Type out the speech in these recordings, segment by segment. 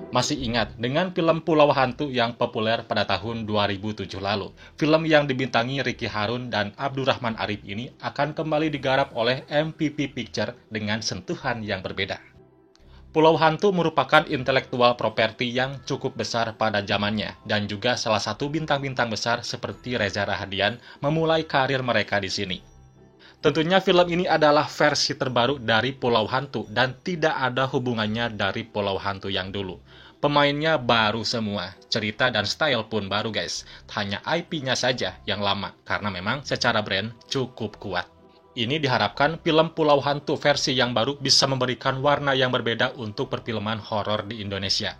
Masih ingat dengan film Pulau Hantu yang populer pada tahun 2007 lalu? Film yang dibintangi Ricky Harun dan Abdurrahman Arif ini akan kembali digarap oleh MPP Picture dengan sentuhan yang berbeda. Pulau Hantu merupakan intelektual properti yang cukup besar pada zamannya, dan juga salah satu bintang-bintang besar seperti Reza Rahadian memulai karir mereka di sini. Tentunya film ini adalah versi terbaru dari Pulau Hantu dan tidak ada hubungannya dari Pulau Hantu yang dulu. Pemainnya baru semua, cerita dan style pun baru guys. Hanya IP-nya saja yang lama, karena memang secara brand cukup kuat. Ini diharapkan film Pulau Hantu versi yang baru bisa memberikan warna yang berbeda untuk perfilman horor di Indonesia.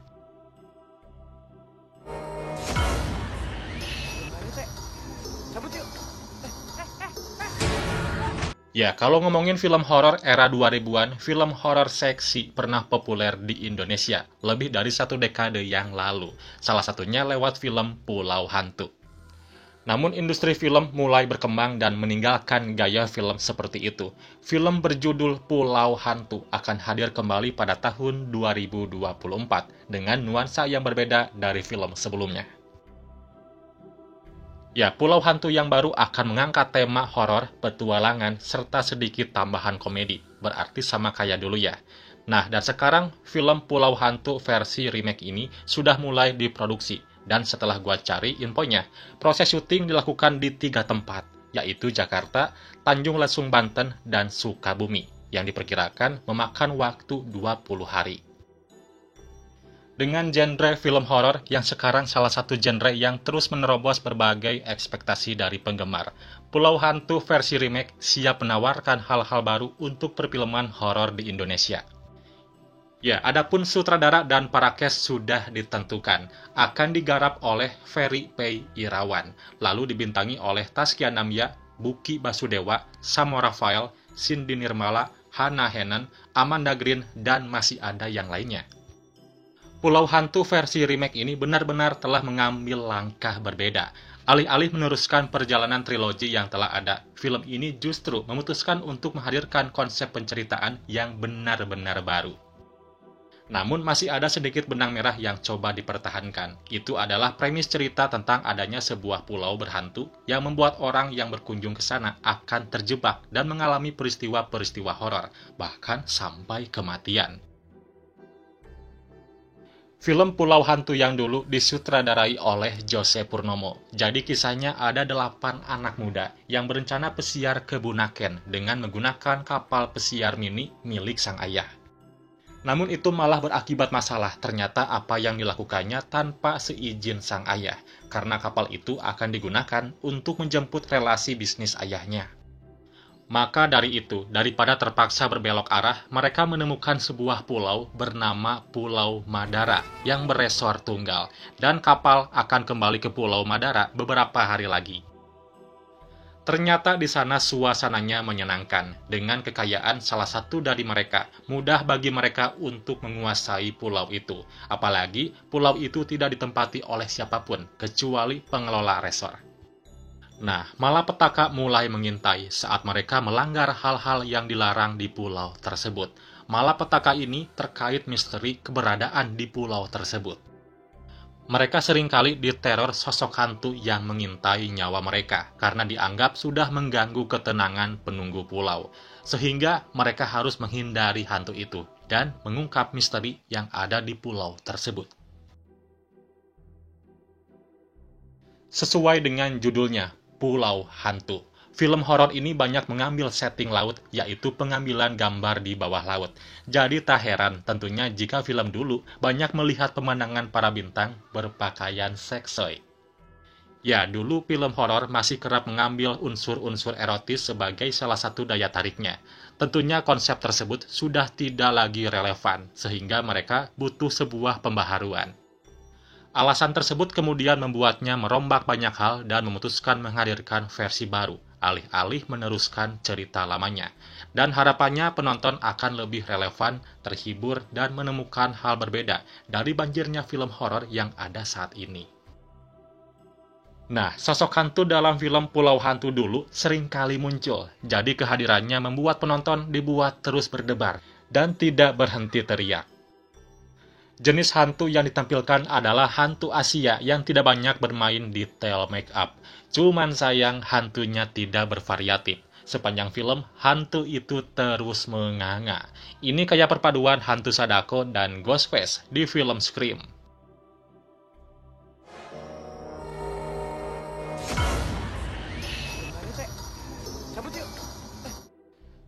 Ya, kalau ngomongin film horor era 2000-an, film horor seksi pernah populer di Indonesia lebih dari 1 dekade yang lalu. Salah satunya lewat film Pulau Hantu. Namun industri film mulai berkembang dan meninggalkan gaya film seperti itu. Film berjudul Pulau Hantu akan hadir kembali pada tahun 2024 dengan nuansa yang berbeda dari film sebelumnya. Ya, Pulau Hantu yang baru akan mengangkat tema horor, petualangan, serta sedikit tambahan komedi. Berarti sama kayak dulu ya. Nah, dan sekarang film Pulau Hantu versi remake ini sudah mulai diproduksi. Dan setelah gua cari infonya, proses syuting dilakukan di 3 tempat, yaitu Jakarta, Tanjung Lesung Banten, dan Sukabumi, yang diperkirakan memakan waktu 20 hari. Dengan genre film horor yang sekarang salah satu genre yang terus menerobos berbagai ekspektasi dari penggemar, Pulau Hantu versi remake siap menawarkan hal-hal baru untuk perfilman horor di Indonesia. Ya, adapun sutradara dan para cast sudah ditentukan. Akan digarap oleh Ferry P. Irawan, lalu dibintangi oleh Taskia Namya, Buki Basudewa, Samo Rafael, Cindy Nirmala, Hannah Hennen, Amanda Green, dan masih ada yang lainnya. Pulau Hantu versi remake ini benar-benar telah mengambil langkah berbeda. Alih-alih meneruskan perjalanan trilogi yang telah ada, film ini justru memutuskan untuk menghadirkan konsep penceritaan yang benar-benar baru. Namun masih ada sedikit benang merah yang coba dipertahankan. Itu adalah premis cerita tentang adanya sebuah pulau berhantu yang membuat orang yang berkunjung ke sana akan terjebak dan mengalami peristiwa-peristiwa horor, bahkan sampai kematian. Film Pulau Hantu yang dulu disutradarai oleh Jose Purnomo. Jadi kisahnya ada 8 anak muda yang berencana pesiar ke Bunaken dengan menggunakan kapal pesiar mini milik sang ayah. Namun itu malah berakibat masalah, ternyata apa yang dilakukannya tanpa seizin sang ayah, karena kapal itu akan digunakan untuk menjemput relasi bisnis ayahnya. Maka dari itu, daripada terpaksa berbelok arah, mereka menemukan sebuah pulau bernama Pulau Madara yang beresor tunggal, dan kapal akan kembali ke Pulau Madara beberapa hari lagi. Ternyata di sana suasananya menyenangkan, dengan kekayaan salah satu dari mereka, mudah bagi mereka untuk menguasai pulau itu, apalagi pulau itu tidak ditempati oleh siapapun, kecuali pengelola resor. Nah, malapetaka mulai mengintai saat mereka melanggar hal-hal yang dilarang di pulau tersebut. Malapetaka ini terkait misteri keberadaan di pulau tersebut. Mereka seringkali diteror sosok hantu yang mengintai nyawa mereka karena dianggap sudah mengganggu ketenangan penunggu pulau. Sehingga mereka harus menghindari hantu itu dan mengungkap misteri yang ada di pulau tersebut. Sesuai dengan judulnya, Pulau Hantu. Film horor ini banyak mengambil setting laut, yaitu pengambilan gambar di bawah laut. Jadi tak heran tentunya jika film dulu banyak melihat pemandangan para bintang berpakaian seksoi. Ya, dulu film horor masih kerap mengambil unsur-unsur erotis sebagai salah satu daya tariknya. Tentunya konsep tersebut sudah tidak lagi relevan, sehingga mereka butuh sebuah pembaharuan. Alasan tersebut kemudian membuatnya merombak banyak hal dan memutuskan menghadirkan versi baru, alih-alih meneruskan cerita lamanya. Dan harapannya penonton akan lebih relevan, terhibur, dan menemukan hal berbeda dari banjirnya film horor yang ada saat ini. Nah, sosok hantu dalam film Pulau Hantu dulu seringkali muncul, jadi kehadirannya membuat penonton dibuat terus berdebar dan tidak berhenti teriak. Jenis hantu yang ditampilkan adalah hantu Asia yang tidak banyak bermain detail make up. Cuman sayang hantunya tidak bervariatif. Sepanjang film, hantu itu terus menganga. Ini kayak perpaduan hantu Sadako dan Ghostface di film Scream.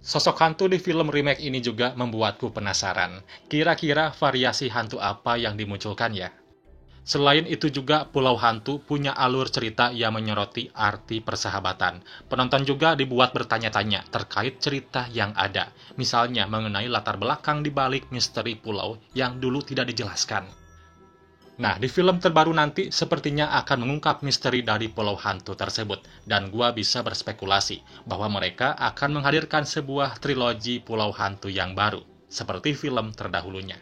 Sosok hantu di film remake ini juga membuatku penasaran. Kira-kira variasi hantu apa yang dimunculkan ya? Selain itu juga Pulau Hantu punya alur cerita yang menyoroti arti persahabatan. Penonton juga dibuat bertanya-tanya terkait cerita yang ada. Misalnya mengenai latar belakang di balik misteri pulau yang dulu tidak dijelaskan. Nah, di film terbaru nanti sepertinya akan mengungkap misteri dari Pulau Hantu tersebut. Dan gua bisa berspekulasi bahwa mereka akan menghadirkan sebuah trilogi Pulau Hantu yang baru, seperti film terdahulunya.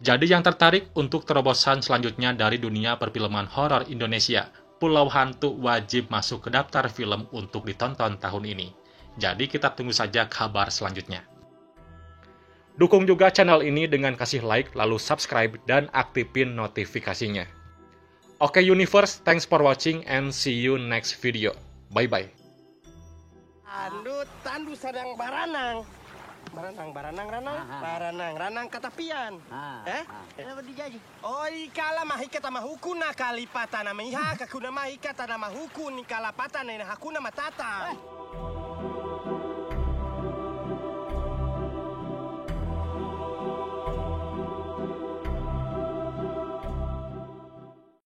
Jadi yang tertarik untuk terobosan selanjutnya dari dunia perfilman horor Indonesia, Pulau Hantu wajib masuk ke daftar film untuk ditonton tahun ini. Jadi kita tunggu saja kabar selanjutnya. Dukung juga channel ini dengan kasih like, lalu subscribe, dan aktifin notifikasinya. Oke Universe, thanks for watching and see you next video. Bye-bye. Tandu sadang baranang. Baranang katapian. Kenapa dijaji? Oh, ikala mahikata mahukuna kalipata na miha kakuna mahikata na mahukun ikala pata na hakuna matata.